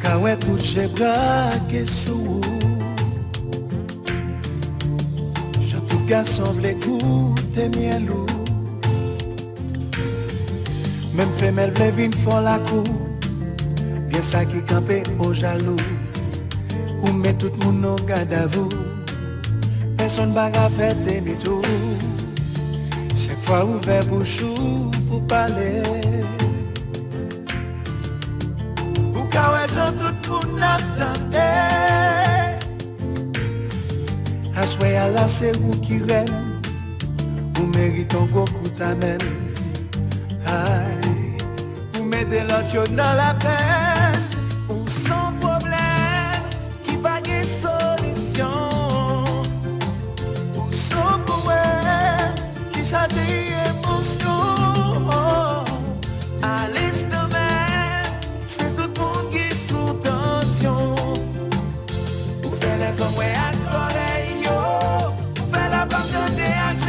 Kawe tout j'ai braqué sous. Jean tout garçon v'lait goûter miel ou. Même femelle v'lait vin font la cour. Bien ça qui campé au jaloux. Ou met tout le monde au garde à vous. Personne baga fait demi-tour. Chaque fois ouvert bouchou pour parler. Ou quand tout le monde attendait. Assoyez à la c'est vous qui règne. Vous méritez un gros coup t'amène. Aïe, vous mettez l'autre dans la peine. Ou sans problème, qui va des solutions. Ou sans poème, qui change émotion. À l'instant même, c'est tout le monde qui est sous tension. Vous faites les hommes à soleil, yo. Vous faites la vague de DH,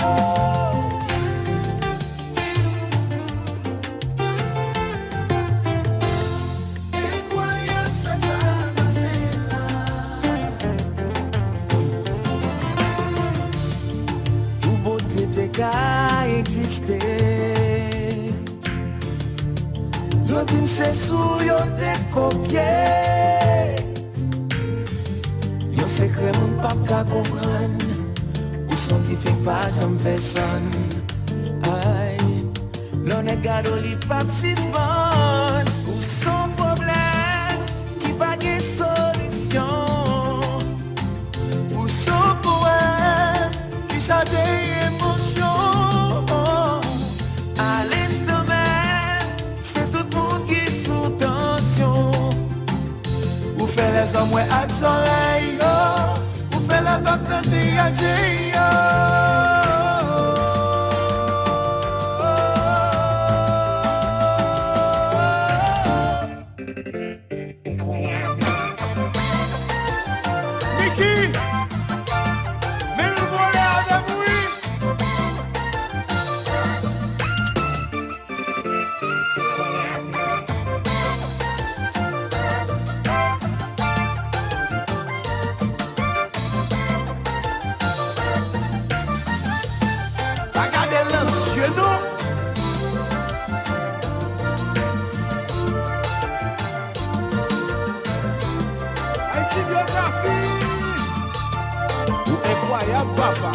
yo. Exister. Yo dis c'est sous yo te copié. Yo secret mon pas qu'à comprendre. Ou scientifique pas j'en fais son. Aïe, l'on est gado li pas suspend. Ou son problème qui pas de solution. Ou son poème qui change émotion. À l'instant même, c'est tout le monde qui est sous tension. Vous faites les hommes avec soleil, vous faites la vague de DH. Incroyable papa.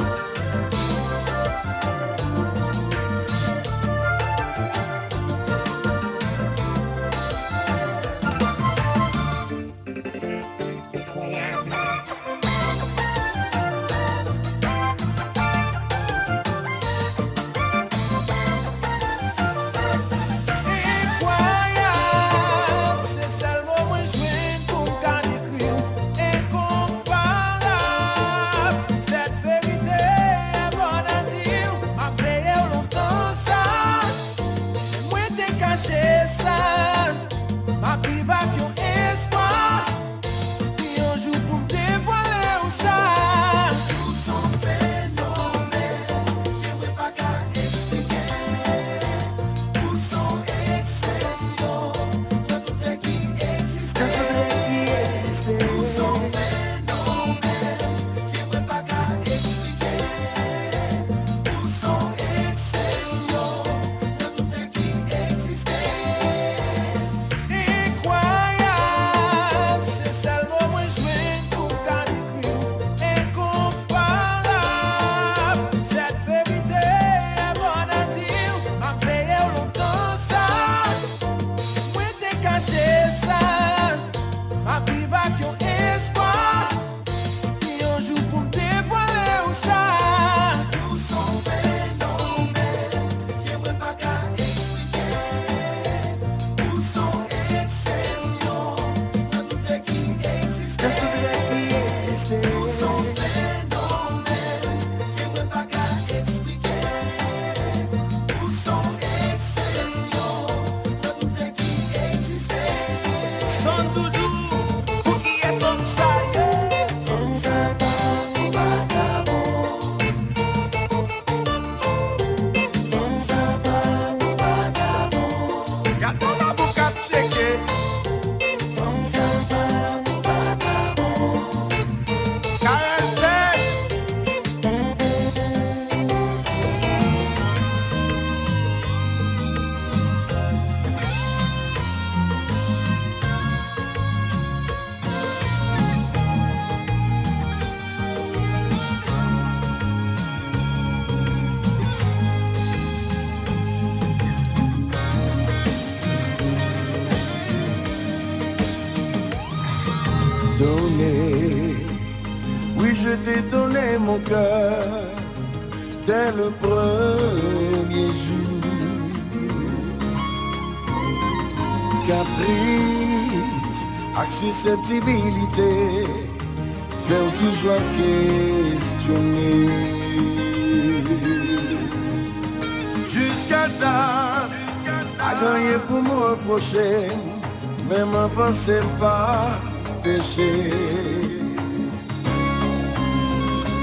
donné. Oui, je t'ai donné mon cœur dès le premier jour. Caprice, avec susceptibilité, faire toujours questionner. Jusqu'à date, à gagner pour me reprocher, même en pensée pas péché.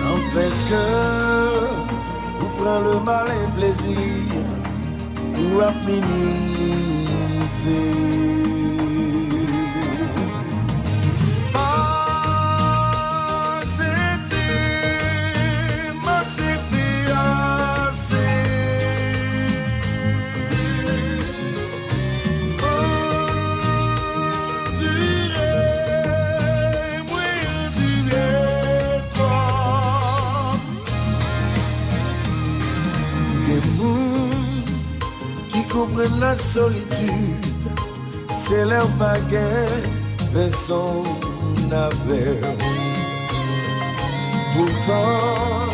N'empêche que vous prenez le mal et le plaisir pour minimiser. Comprennent la solitude, c'est leur baguette, personne n'avait. Pourtant,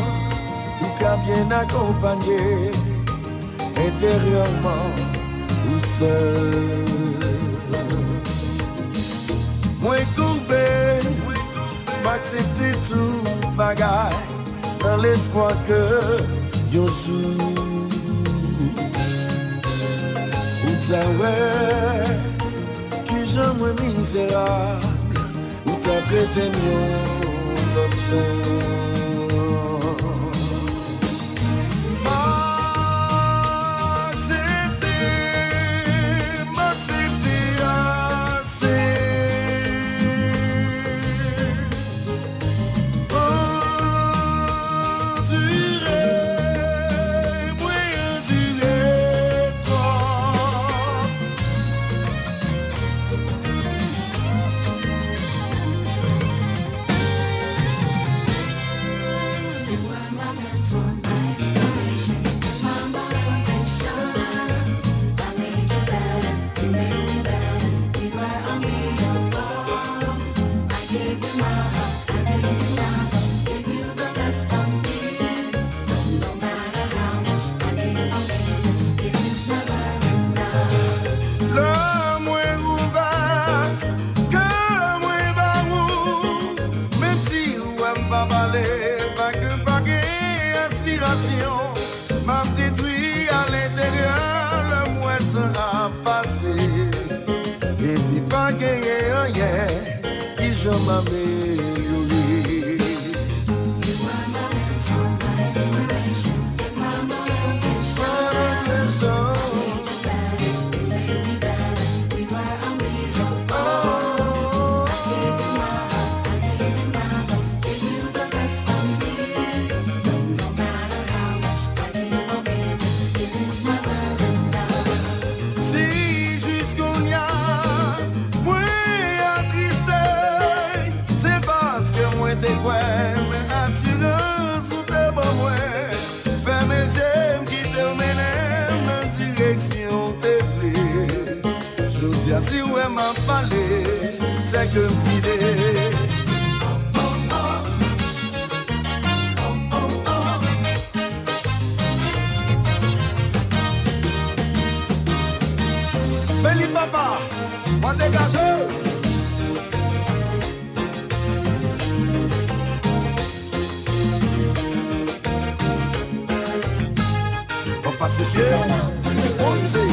ou qu'a bien accompagné, intérieurement ou seul. Moi courbé, m'accepter tout bagaille, dans l'espoir que yon jour. Ouais, qui j'aime misérable, ou t'as traité mieux l'option. M'accepter assez. M'a détruit à l'intérieur, le mouette a passé. Et puis pas gagné rien, qui je m'amélioré. You are my mentor, my inspiration, my motivation. You made me better, we were unbeatable. I gave you my heart, I gave you my love, gave you the best of me. No matter how much I give or baby, it is never enough. Si jusqu'on y a, moi attristé, c'est parce que moi t'es quoi, mais assurance ou t'es bon moi. Fais mes yeux qui te mènent en direction t'es pris. Je dis si ouais m'a parlé, c'est que m'idée. Beli papa, on dégage. On passe bien, on sait.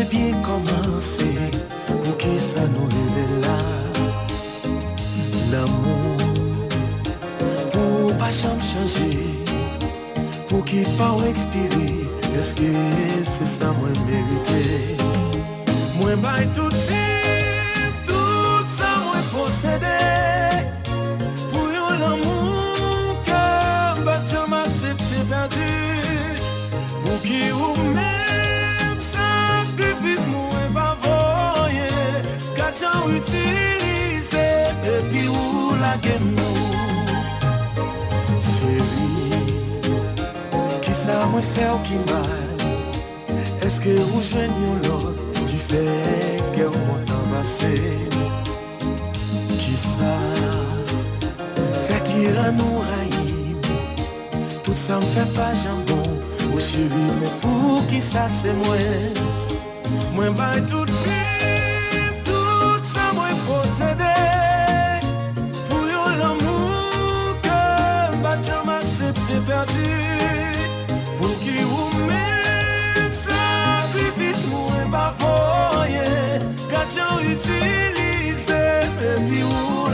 c'est bien commencé, pour qui ça nous révèle là. L'amour, pour pas jamais changer, pour qui pas expirer, est-ce que c'est ça moi mérité? Moi baille tout vie, tout ça moi possédé, pour yon l'amour que bah tu m'acceptes perdu, pour qui ou même sacrifice moi pas voyer, quand tu utilises et puis ou la game nous, chérie, qui ça moi fait ou qui mal, est-ce que vous joignez l'autre? Qui fait que vous m'embrassez? Qui ça fait qu'il a nous raïm? Tout ça me fait pas jambon, oh chérie, mais pour qui ça c'est moi? Moi baille toute vie, tout ça moi possédé, pour yon l'amour que bah tu m'acceptes perdu, pour qui ou même sacrifice moi pas voyer, quand tu utilises et puis ou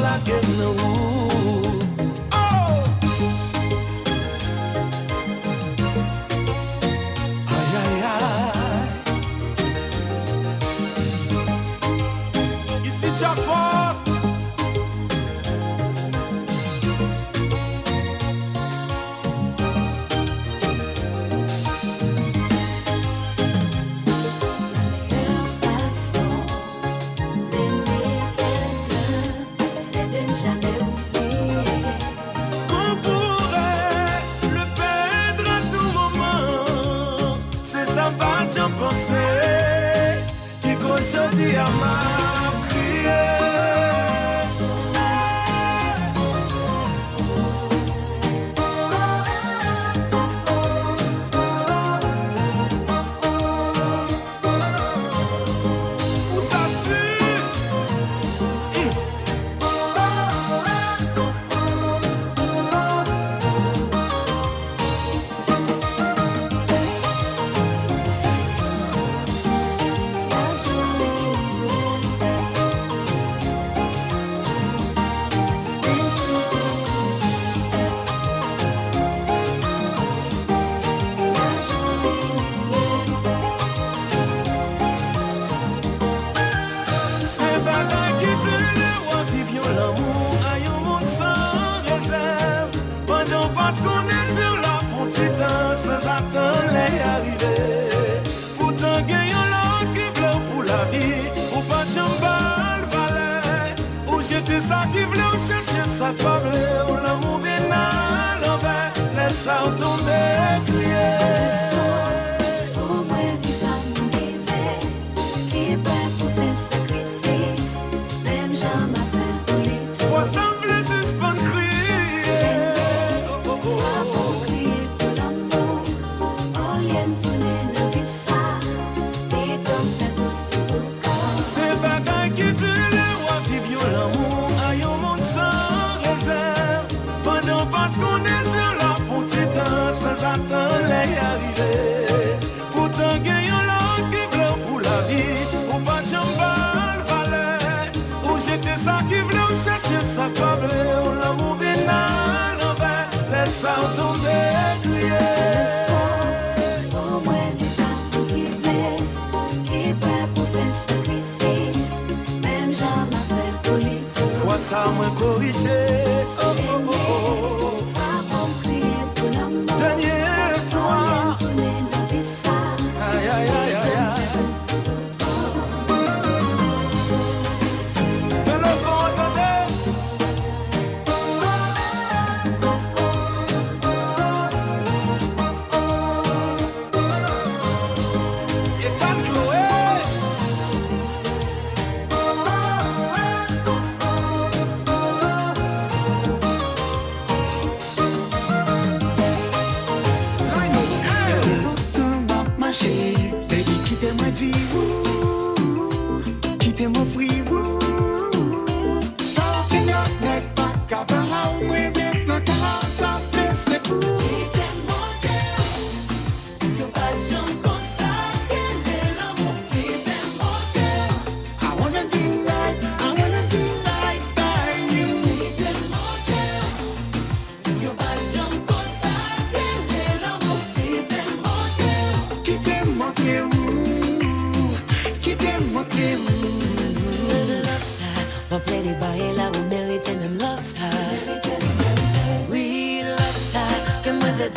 la game nous. Oh! Aïe aïe aïe, ici Japon. Je dis à ma prière. Où ça tue? C'est ça qui voulait chercher ça pas voulait, on l'a mouvé à l'envers, laisse ça tomber, crier. Au moins vivre mon vivre, qui est prêt pour faire sacrifice, même jamais fait pour les tout. Toi semble suspendre crier. Toi pour crier pour l'amour, au lieu de tourner dans vie ça, et t'en fait tout pour corps. C'est bagaille qui tue les rois, vivre l'amour. Pourtant, gagnons l'autre qui veut pour la vie. Ou pas de chambal, valet. Ou j'étais ça qui voulait chercher ça pas vrai. On l'a mouvé à l'envers. Laisse ça tomber, crier. Au moins, vivre pour vivre, qui est prêt pour faire sacrifice, même jamais fait pour les tout. Fois ça, moins corrigé. Oh, oh, oh. Dernière fois. Aïe, aïe, aïe, aïe, aïe. Mais le son entendait. Et tant Chloé. Baby, quittez-moi dit quittez-moi free sans que nous n'est pas capable de me mettre dans sa place les coups. Quittez-moi, que pas de gens comme ça, qu'elle est l'amour qui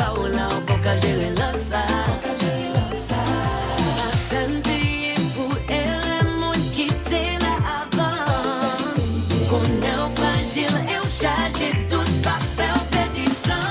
pas ou là, faut qu'à gérer l'homme ça. Peine payée pour elle, mon quitter là avant. Qu'on est au fragile et au chargé, tout pas faire perdre du sang.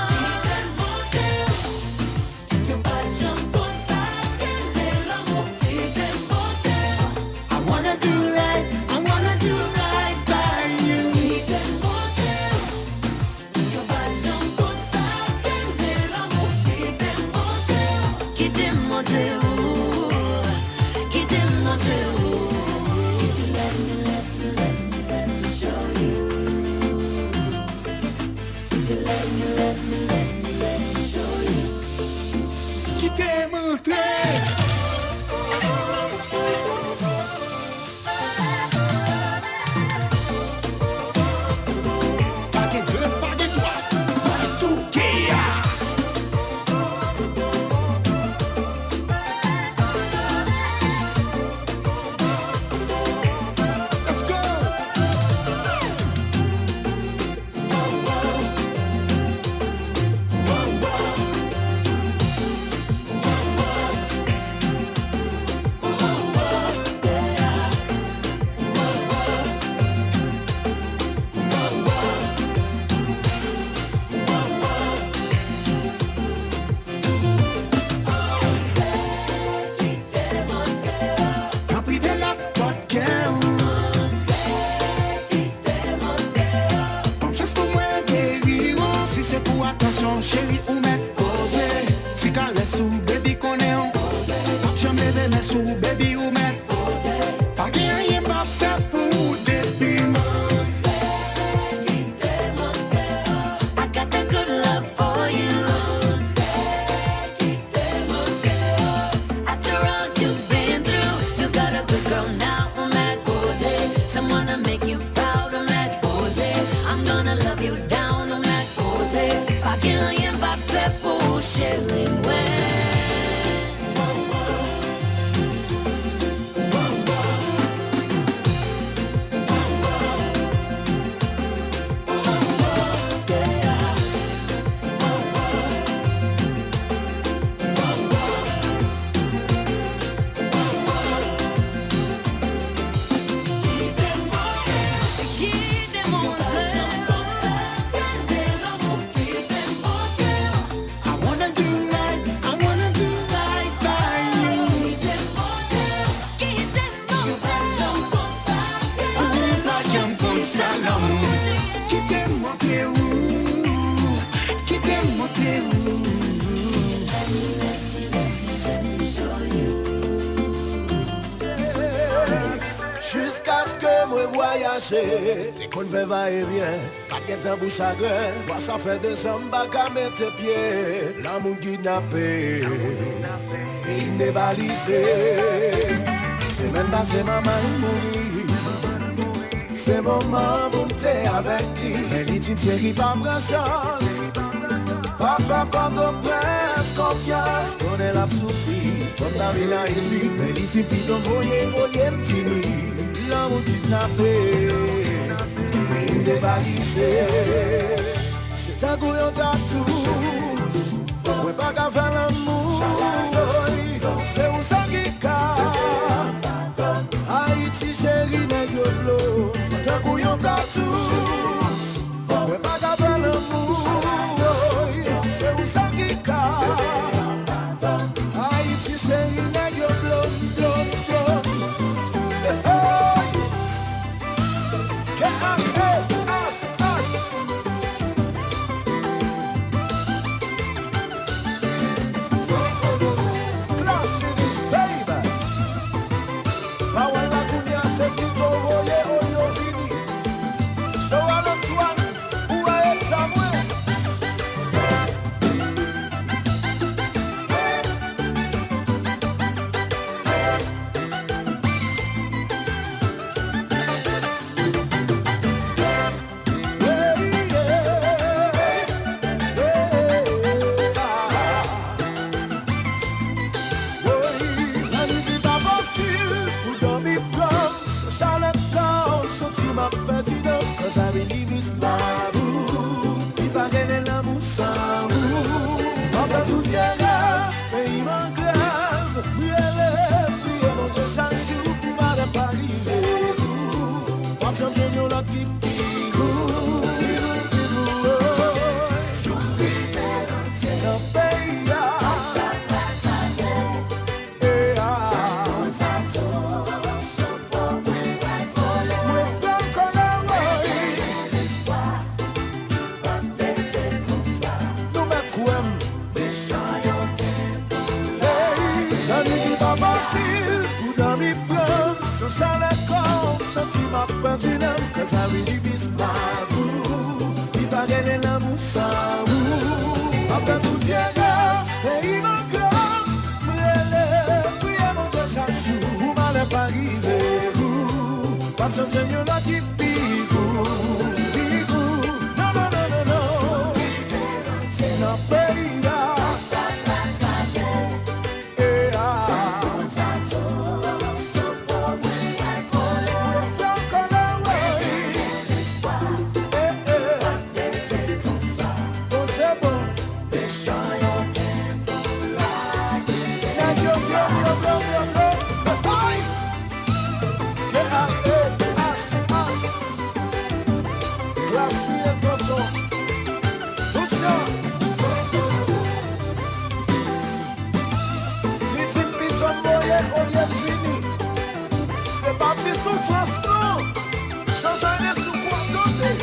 Attention chérie ou mettre posé. Si caresse ou baby connaît on posé. Option bébé mais sous baby ou mettre posé. Pas rien pas fait pour début. I got that good love for you. After all you've been through, you got a good girl now, Matt Posey. Someone to make you proud, Matt Posey. I'm gonna love you down, Matt Posey. Pa gen rien pa fè pou chéri mwen. Jusqu'à ce que moi voyager, t'es qu'on veut va-et-vient, pas qu'un tabou chagrin, moi ça fait 2 ans qu'à mettre pied, l'amour kidnappé, et il n'est balisé, semaine passée maman mourit, c'est moment pour m'ter avec lui, mais l'ultime chérie pas me chance, parfois pas de presse, confiance, on est là souci, comme la vie n'a été, mais l'ultime qui donne voyer, fini. L'amour kidnappé, mais débalisé. C'est un couillon tatou, ouais pas qu'à faire l'amour. C'est où ça qui casse, Haïti chérie n'est yolo. C'est un couillon tatou, ouais pas qu'à faire l'amour. C'est où ça qui casse, Haïti chérie n'est yolo. ça le corps, sentiment perdu l'âme, cause I really miss my boo. Il va gagner l'amour sans vous. Après tout vieillard, et il m'encore, priez mon Dieu chaque jour, mal pas arrivé, pas de changer mieux là qui pigou, non, non, non, non, non, c'est notre pays là. C'est parti sous France, non? Change sous quoi tomber?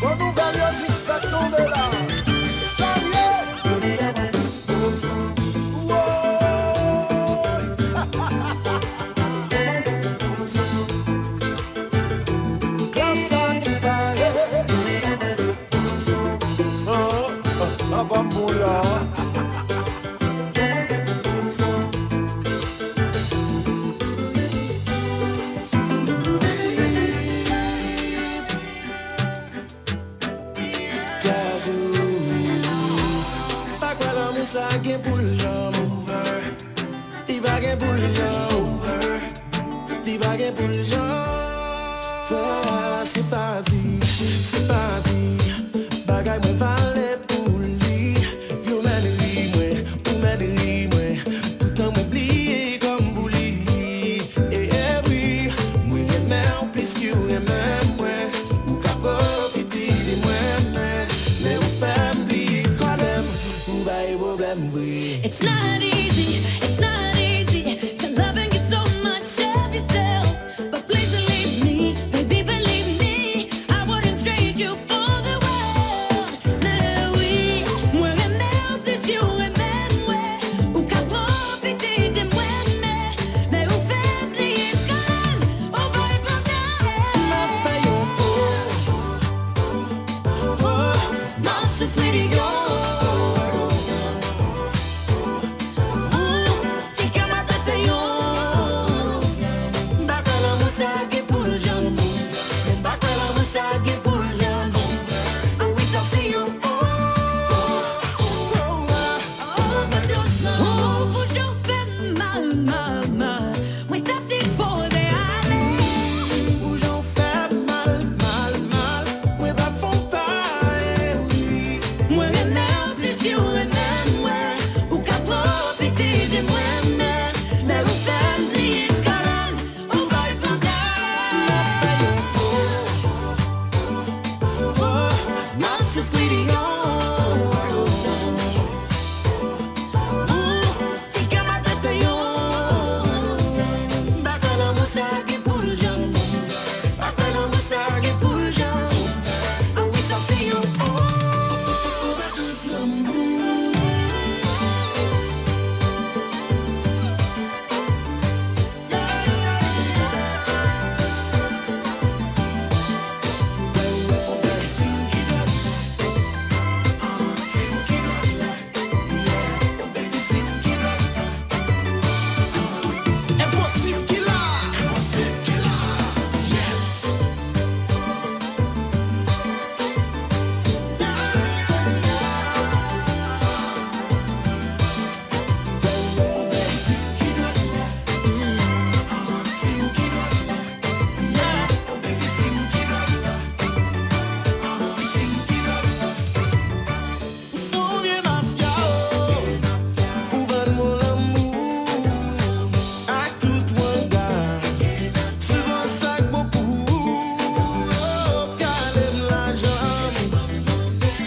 Quand nous valions si ça tombe là, ça y est. Bamboula. Pas quoi l'amour ça gagne pour le jambe. Il va gagner pour le jambe. Il va gagner pour le jambe. C'est parti, c'est parti. Bagaille mon valet pour lui. You m'aiderie moi, ou m'aiderie moi. Tout le temps m'oublier comme bouli. Et oui, moi j'aime plus que vous aimez moi. Ou qu'à profiter de moi, mais on fait m'oublier quand même. Ou bah y problème oui. It's not easy to love and get so much of yourself. But please believe me, baby, believe me, I wouldn't trade you for the world. Mais oui, moi j'aime plus you and même, ou qu'à profiter de moi, mais on fait oublier quand même, on va y prendre. Ma faille M'en souffler de yo.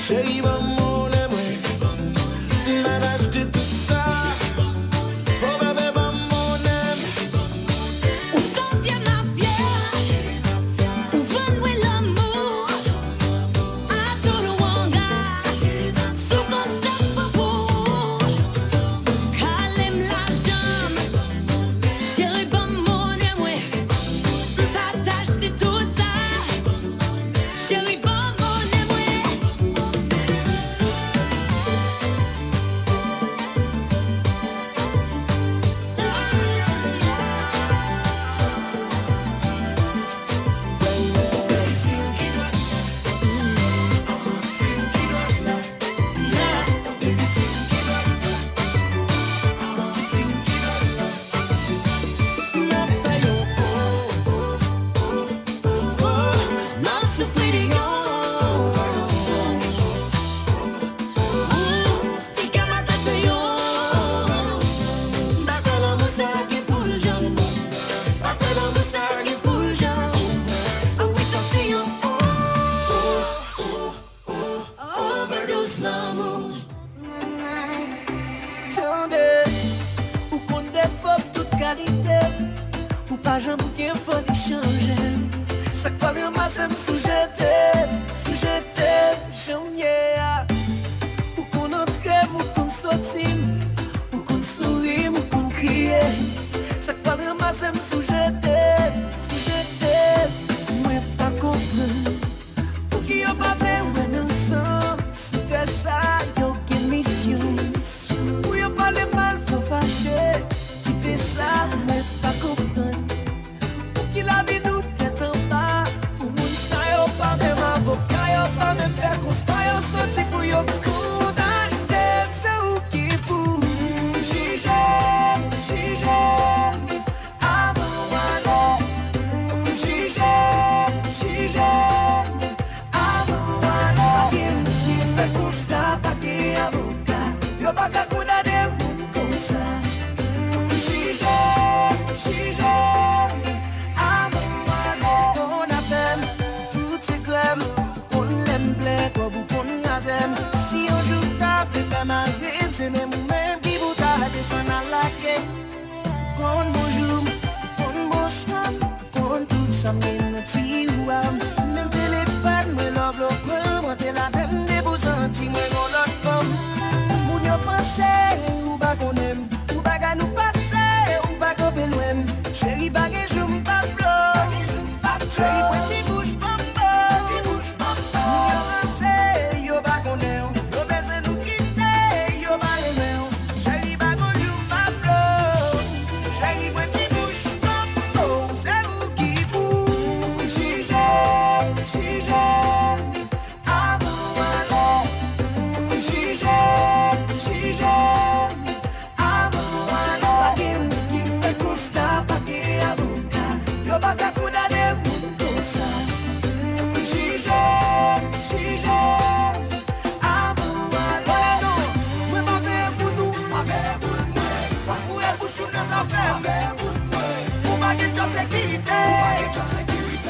Chérie, va mon amour, m'a acheté tout ça. plus l'amour. Tande, ou kon defop toute qualité, ou pas j'en bouquin faut les changer. Ça pas vraiment ça me sujette, j'aime yeah. Ou qu'on entre, ou qu'on sortit, ou qu'on sourit, ou qu'on crie. Ça pas vraiment ça me sujette, moi pas comprendre. Pour qui y'a pas besoin ensemble, c'était ça, y'a aucune mission. Pour y'a pas les mal, faut fâcher, quitter ça, mais pas comprendre. Pour qui la vie nous tête en bas, pour moun ça y'a pas même avocat, y'a pas même faire constat, y'a sorti pour y'a condamné. C'est où qui pour juger, avant alors, juger. Yo pa ka condamner moun comme ça. Jige, avant moi on a peine, tout c'est crème, qu'on l'aime blé, quoi vous qu'on gazem. Si un jour t'as fait ma rime, c'est même qui vous t'a descendre à la quai. Qu'on bonjour, qu'on bonsoir, qu'on tout ça mène tiouam. Même téléphone, me love local, moi t'es la même des beaux sentiments, mon autre femme. Yo pense, ou pas qu'on aime, ou pas qu'à nous passer, ou pas qu'on peut loin. Chérie, bagué, je m'pablo, chérie, petit bouche papa, yo pense, yo pas qu'on aime, yo besoin nous quitter, yo pas les mêmes. Chérie, bagué, je m'pablo, chérie, petit bouche papa, c'est vous qui bougez, jige.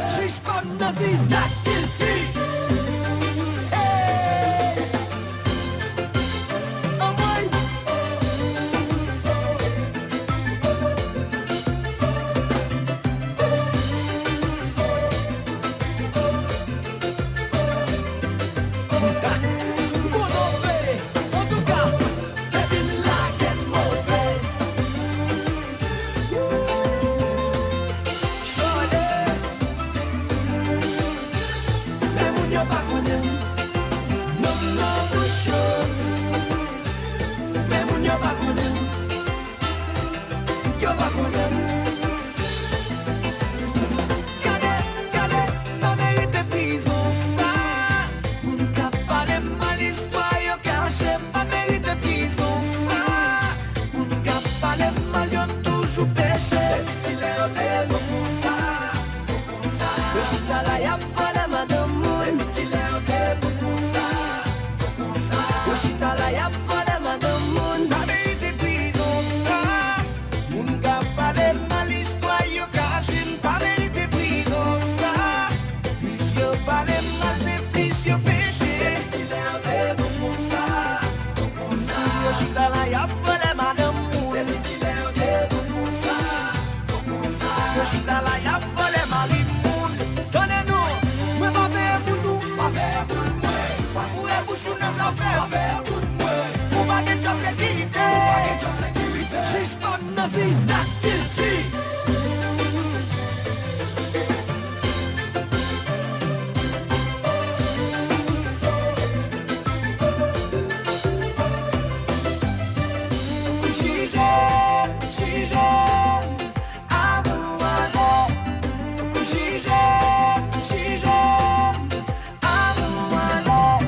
She's got nothing, not guilty. Hey, oh boy. En tout cas, baby, like it mauvais. Yo pa konnen, non bouche. Mais moun yo pa konnen, yo pa konnen. Kade, nan mérite prison ça. Moun ka pale mal histoire yo caché, pas mérite prison ça. Moun ka pale mal yo toujours péché. Il est au démon pour ça. Le chita la y'a volé madame moun. Chita la y'a volé madame moun. Pas mérite prison ça. Moun ka pale mal histoire yo caché, pas mérite prison ça. Plus yo pale mal c'est plus yo péché. Il est un démon pour ça. Yo chita la y'a volé madame moun. Il est un démon pour ça. Yo chita la y'a volé mali moun. Donnez-nous, moi pas faire pour nous, pas faire pour moi. Pas fouer bouchou dans affaires, pas faire pour moi. Pour pas get job sécurité, she's got nothing, not guilty. Jige, avant moi, jige, avant moi.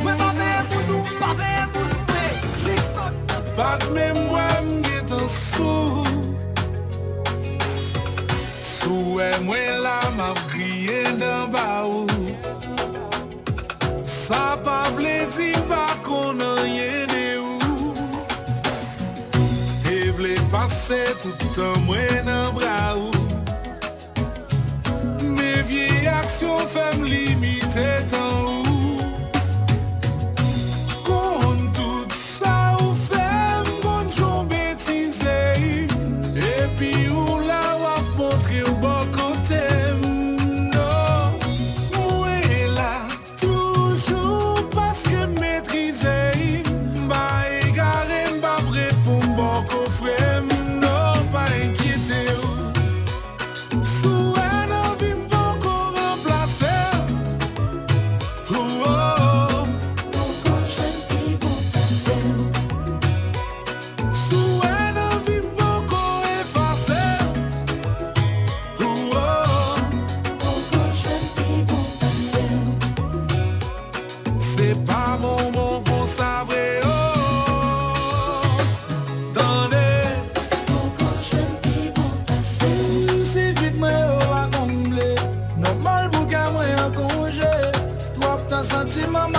Moi pas faire pour nous, pas faire pour nous. She's got nothing. Pas de mémoire, m'est en sous. Sous moi là, m'a crié dans bas. Ça pas vle dire pas qu'on a rien de ou. Te vle passer tout temps moi dans bras ou. Mes vieilles actions fait me limiter tant ou.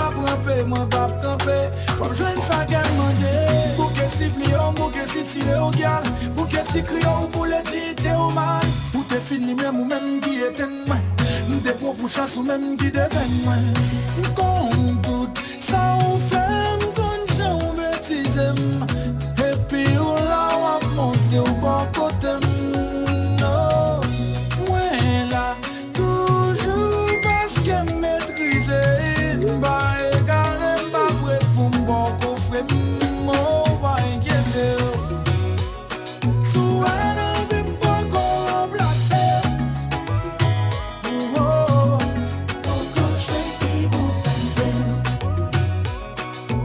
pas ramper, moi pas camper. Faut me joindre ça qu'elle demande. Pour que siffler, pour que si tirer au gal. Pour que tu cries ou pour le tirer au mal. Ou te fini même ou même qui est moi. Des propres chance ou même qui deviennent moi. Comme tout ça on fait, comme j'ai on bêtise. Et puis on l'a montré au bon côté. Non, moi là, toujours parce que maîtriser. Bah, égaré, pas prêt pour me bon coffret. Moi, va inquiéter. Sous un envie, pas qu'on remplacer. Oh, encore j'ai qui vous passer.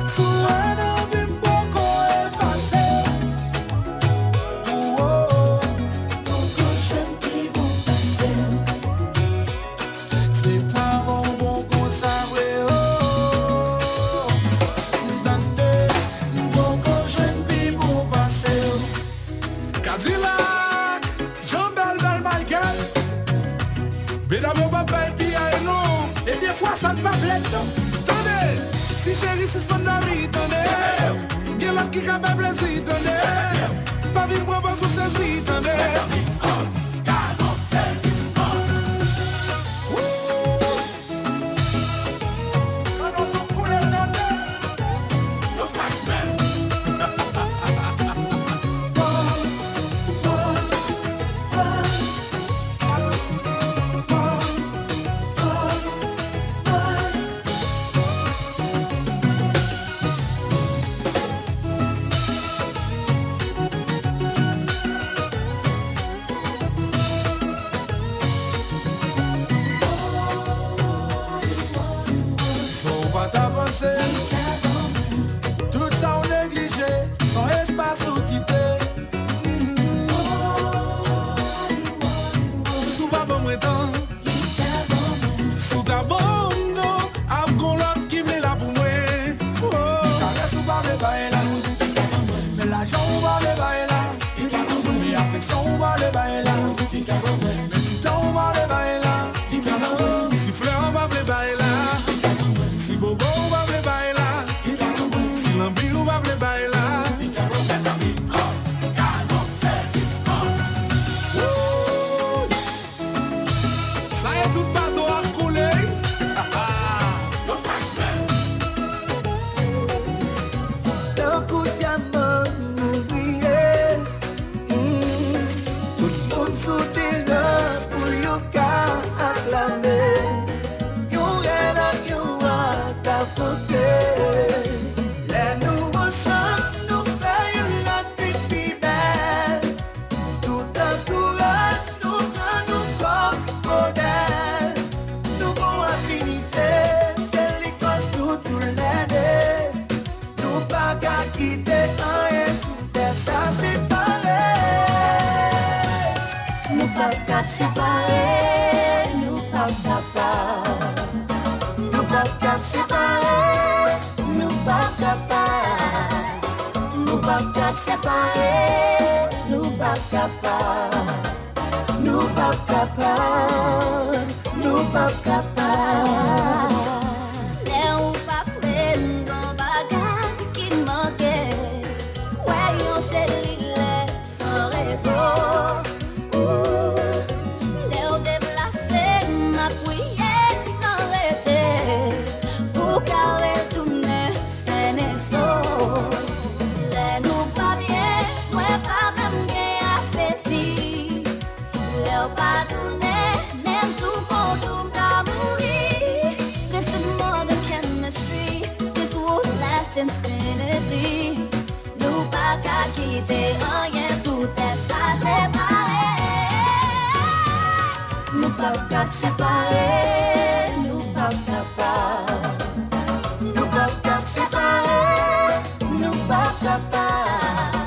Sous un envie, pas qu'on effacer. Oh, encore j'aime qui vous passer. C'est pas bon qu'on savait. Oh, d'année, encore j'aime qui vous passer. Cadillac, Jean-Bel, Michael. Bédame, papa, et puis non. Et des fois, ça ne va pas être. Tenez, si chérie, c'est ce qu'on a mis, tenez. Quel homme qui est capable de plaisir, tenez. Pas vivre pour pas sous saisi, tenez. Faut pas t'en penser. Tout ça on négligé, sans espace ou quitter. Sous ma bonne temps, sous ta bonne nom, à l'autre qui me là pour moi. Caresse ou pas le bail là. Mais l'argent ou pas le bail là. Mais affection ou pas le bail là. Mais du temps ou pas le bail là. Si fleur, on va le bail là. Si bobo, on va le bail là. Si lambi, on va le bail là. Ça y est, tout bateau a coulé. D'un coup de diamant, oublié. Tout le monde sous terrain pour yoga acclamer. Yon red ak yon rat à côté. Les nous ensemble, nous faisons la vie plus belle. Tout entourage, nous prend nous comme modèle. Nous avons affinité, c'est l'écosse nous tout l'année. Nous pas qu'à quitter rien sous terre, ça séparé. Nous pas qu'à séparer, nous pas capables. Nous pas qu'à séparer, nous pas capables. Nous pas qu'à séparer, nous pas capables. Nous pas capables, nous pas capables. Les ou pas prêts, non bagarre qui manquait. Ouais, on s'est lié sans réseau. Les ou déplacés, ma prière sans arrêter. Pour carrer tourner, c'est nécessaire. Les nous pas bien, ouais, pas même bien appétit. Les ou pas tourner, même sous contour qu'à mourir. This is more than chemistry. This will last infinitely. Nous pas qu'à quitter rien sous terre, ça séparé. Nous pas qu'à séparer, nous pas capables. Nous pas qu'à séparer, nous pas capables.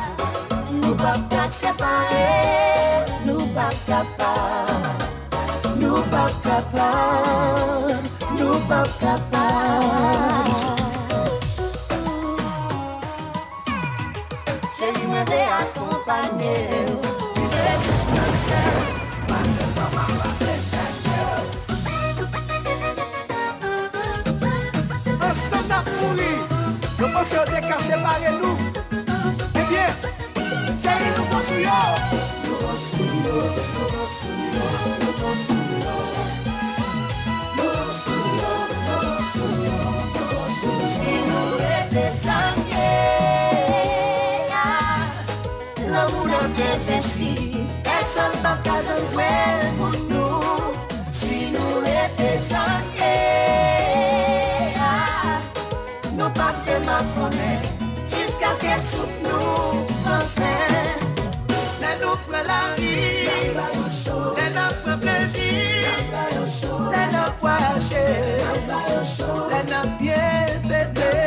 Nous pas qu'à séparer, nous pas capables. Nous pas capables, nous pas capables. Chérie, moi t'ai accompagné. Vivez juste le seul, passez pas mal, passez chercher. innocent n'a pourri. Je pense qu'on est qu'à séparer nous. Eh bien, chérie, nous construisons. Si nous étions janvier, l'amour n'a pas investi. Personne n'a qu'à jouer pour nous. Si nous étions janvier, nous pas de ma connaître jusqu'à ce qu'elle souffle nous enfin. Là nous prenons la vie, là nous prenons plaisir, là nous voyager, là nous bien fêter.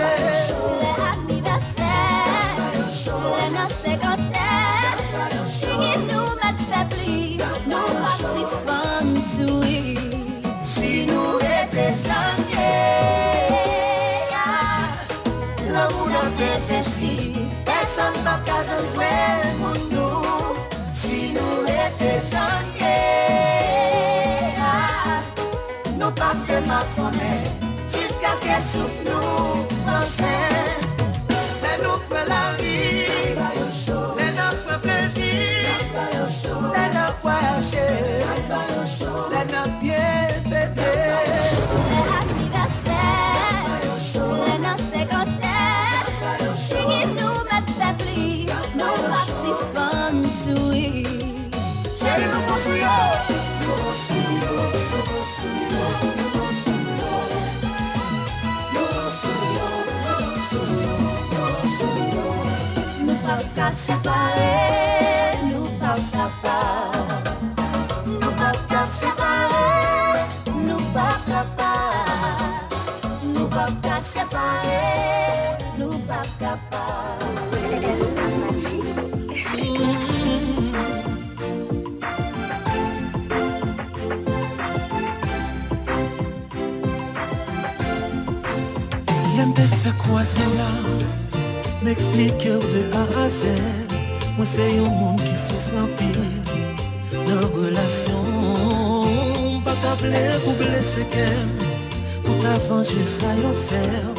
L'anniversaire, là nous sécuritaire, et nous mettre faibli, nous participons nous sourire. Si nous étions janvier, l'amour n'a pas investi, personne n'a qu'à jouer pour nous. Si nous étions janvier, nous pas de ma connaître jusqu'à ce qu'elle souffle nous enfin. Là nous prenons la vie, là nous prenons plaisir, là nous voyager, là nous bien fêter. L'anniversaire, là nous sécuritaire, et nous mettre faibli, nous participons nous sourire. Chérie, nous construisons. Nous pas qu'à séparer, nous pas capables. Nous pas qu'à séparer, nous pas capables. Nous pas qu'à séparer, nous pas capables. L'aime te fait croiser là, m'explique de A à Z. Moi c'est un monde qui souffre en pile dans relation. Pas t'appeler pour blesser qu'elle, pour ta venger ça y'a faire.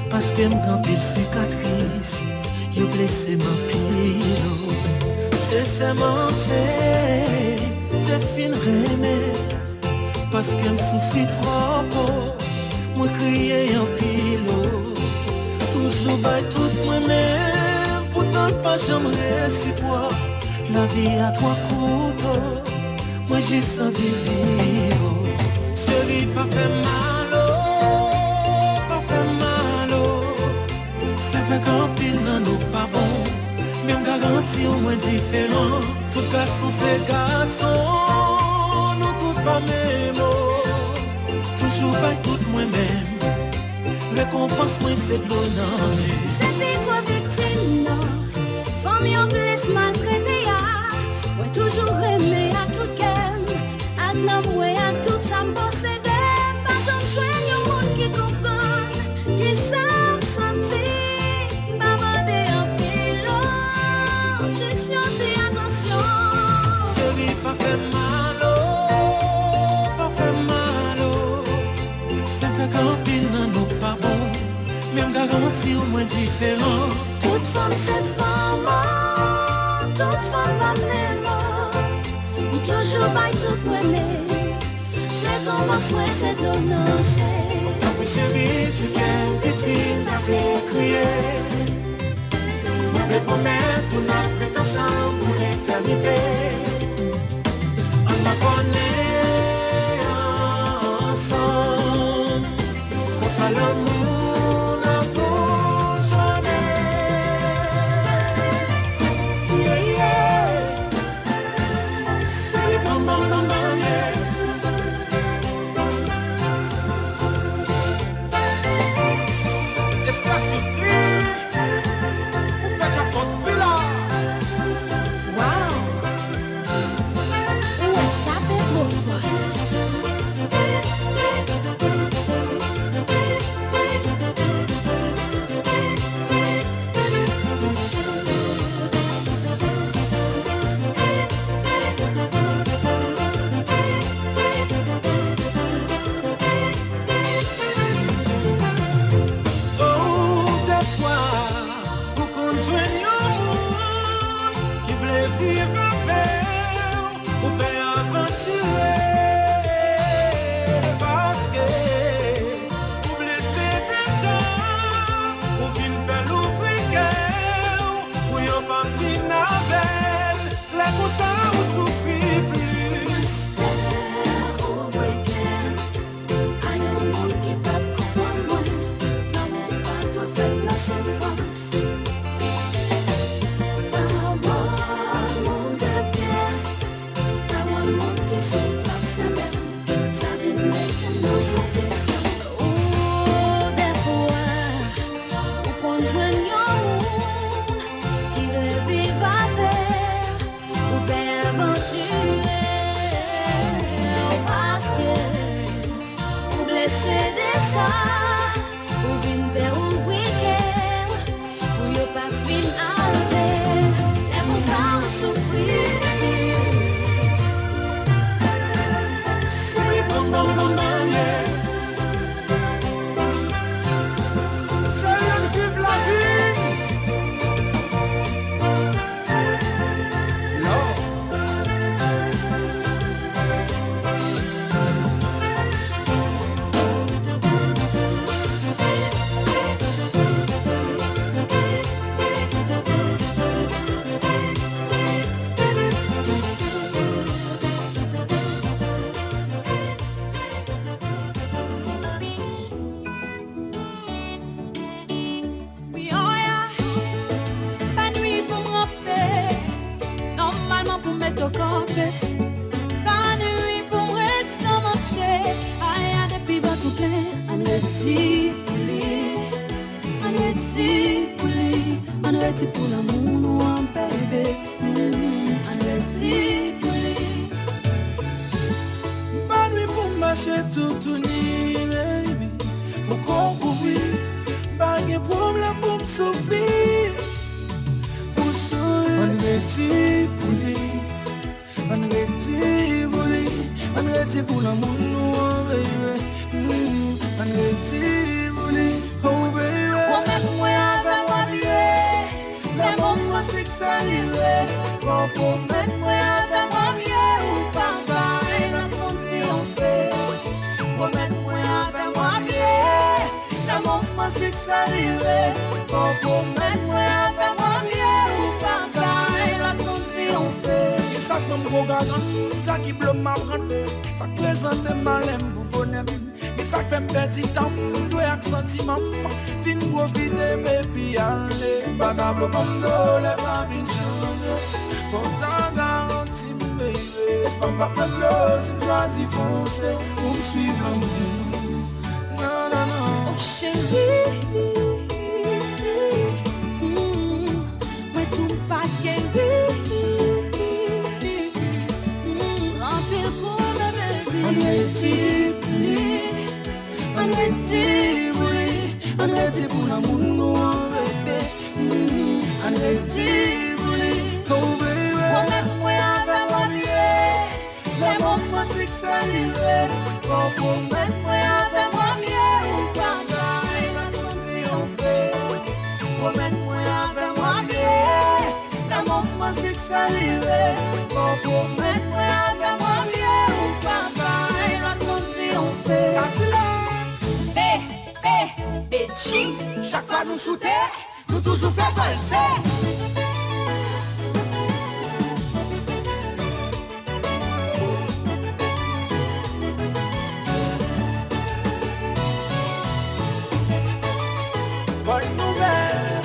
Parce qu'elle me grand pile cicatrice, y'a blessé ma pile. Te sais mentir, te fin remet. Parce qu'elle me souffrit trop. Moi crier en pilo, toujours by tout moi-même. Pourtant pas jamais réciproque. La vie à trois couteaux, moi j'ai senti vivre. Chérie, pas fait mal, pas fait mal. C'est vrai qu'en pile non nous pas bon. Même garantie au moins différent. Tout garçon c'est garçon, nous tout pas même. Toujours pas tout moi-même. Récompense moi c'est de l'honneur. C'est des gros victimes, non. Femme yon blesse maltraité, ya. Ouais, toujours aimé à tout qu'elle. À l'amour et à tout ça m'possédé. Pas j'en joigne au monde qui comprenne. Qui s'aime sentir. Babandé en pilo. Gestion et attention. Chérie, pas fait mal, pas fait mal. C'est fait qu'en pile non nous pas bon. Même garantie au moins différent. Toute femme c'est femme, toute femme pas même. Toujours pas tout moi-même. Récompense moi c'est de l'honneur. Mais chérie, c'est qu'un petit n'avait crié. M'avait promettre on a pris ensemble pour l'éternité. On va connaître ensemble. Pour ça l'amour n'a pas sonné. Yeah, yeah. C'est bam bam bam bam, yeah. Wow. avec, les coussins ou souffrir plus. Over again. I am one keep up, come on, one. Dans mon pas, toi fais la souffrance. Mon bien, I want mon qui souffre, c'est même. Ça vient maintenant, confession. Oh, des fois, ou qu'on joigne au monde, qui le vive avec, ou bien aventurer, parce que, ou blessé déjà, ou vine père ouvrir cœur, ou yo pas fin avec, les pour ça on souffrir. C'est bon, bon, bon, bon, yeah. C'est rien de vivre la vie. Love. Oui, oh yeah. Pas nuit pour me rappeler, normalement pour mettre au campé. Pas nuit pour me rester sans marcher. Aïe, y'a des pivats tout plein. On retire pour lui, on retire pour lui, on retire pour l'amour, nous en bébé. On retire pour lui. Pas nuit pour marcher tout nuit, baby. Pour couvrir, pas de problème pour me souffrir. Pour sourire, on retire pour lui, on retire pour lui, on retire pour l'amour, nous, baby. On retire pour lui, oh baby. Promets-moi avec moi bien, les moments c'est que ça arrive. Promets-moi avec moi bien, ou papa, et notre triomphe. Promets-moi avec moi bien, les moments c'est que ça arrive. Promets-moi avec moi bien, ou papa, et notre triomphe. Et ça comme gros gagan, ça qui bloque ma prenne, ça présente malem pour bonheur. Et ça fait petit temps, jouer avec sentiment, fin profiter, mais puis aller. Bagable comme d'eau, les femmes viennent changer. Faut t'en garantir, baby. C'est pas de l'eau, si je choisis foncer, pour me suivre. Non, non, non. Oh chérie, moi tout pas guéri. Remplir pour me bébé. On retire pour lui, on retire pour lui, on retire pour l'amour, nous, bébé. On retire pour lui, oh baby. Promets-moi avec moi bien, les moments c'est que ça arrive. Promets-moi avec moi bien, ou papa, et notre triomphe. Promets-moi avec moi bien, les moments c'est que ça arrive. Promets-moi avec moi bien, ou papa, et notre triomphe. Bitchy, chaque fois nous shooter, nous toujours faire valser. Bonne nouvelle.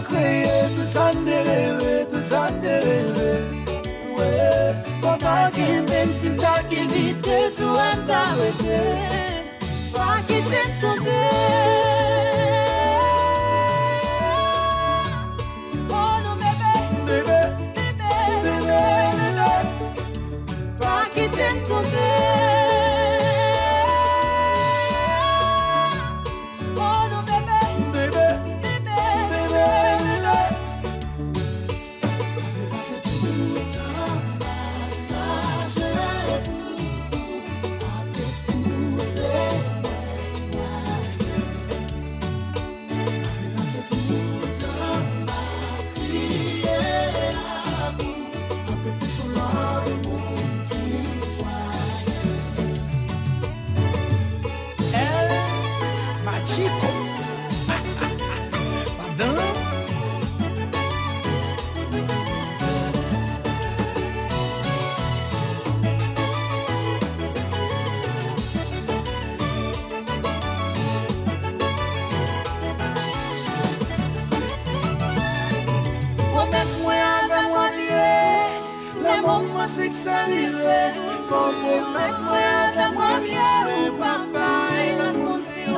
a créé, tout ça de rêver, tout ça de rêver. Ouais, faut pas qu'il même si m'ta qu'il vite sous un t'arrêter. Pas qu'il t'aime tomber. Oh non bébé, bébé, pas qu'il t'aime tomber.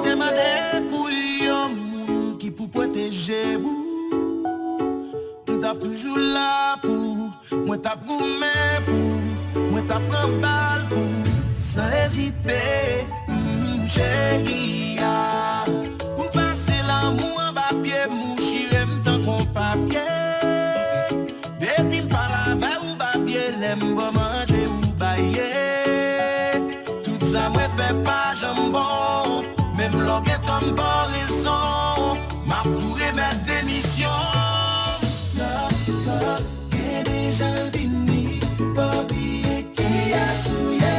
Demande pour yon moun qui pour protéger vous. M'tap toujours là pour, moi t'ap goumé pour, moi t'ap prend balle pour, sans hésiter, chérie. Pour passer l'amour en bas pied, mon chiré m'tan qu'on papier. Depuis m'parle avec ou papier, l'aime pas manger ou bailler. Tout ça me fait pas jambon. Même l'orgue est en bonne raison. M'a touré mes démissions. Love, qu'est déjà venu. Faut oublier qui a souillé.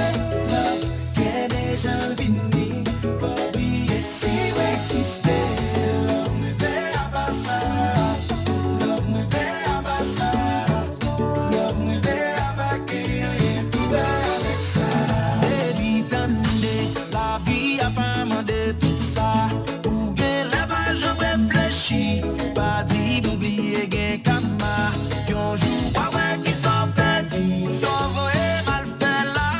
Love, qu'est déjà venu. Faut oublier si vous existez. Love me fait à bassa. Love me fait à bassa. Love me fait à baquer. Rien tout avec ça. Baby, tendez, la vie a pas mandé tout ça. Ou bien la page réfléchie. Pas dit d'oublier gain kama. Yon jour pas ouais qui sont petits. Sans voyer mal fait là.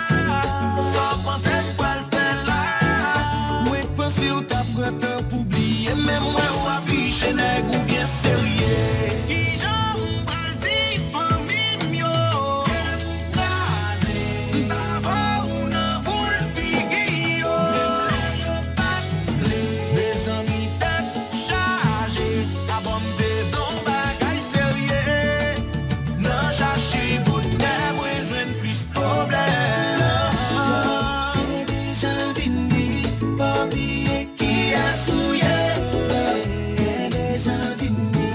Sans penser quoi le fait là. Moi penser ou t'as pris temps pour oublier. Mais moi ou afficher nèg ou bien sérieux. Qui j'en pral dit famille mio. Rasé. D'abord ou non boule figure. Les amis tête chargée. La bombe de bon bagay sérieux. Non chercher bonheur, moi joindre plus problème. T'es déjà venu, pas oublier qui a souillé. T'es déjà venu,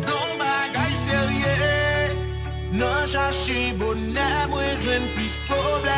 non bagay sérieux. Non chercher bonheur, moi joindre plus problème.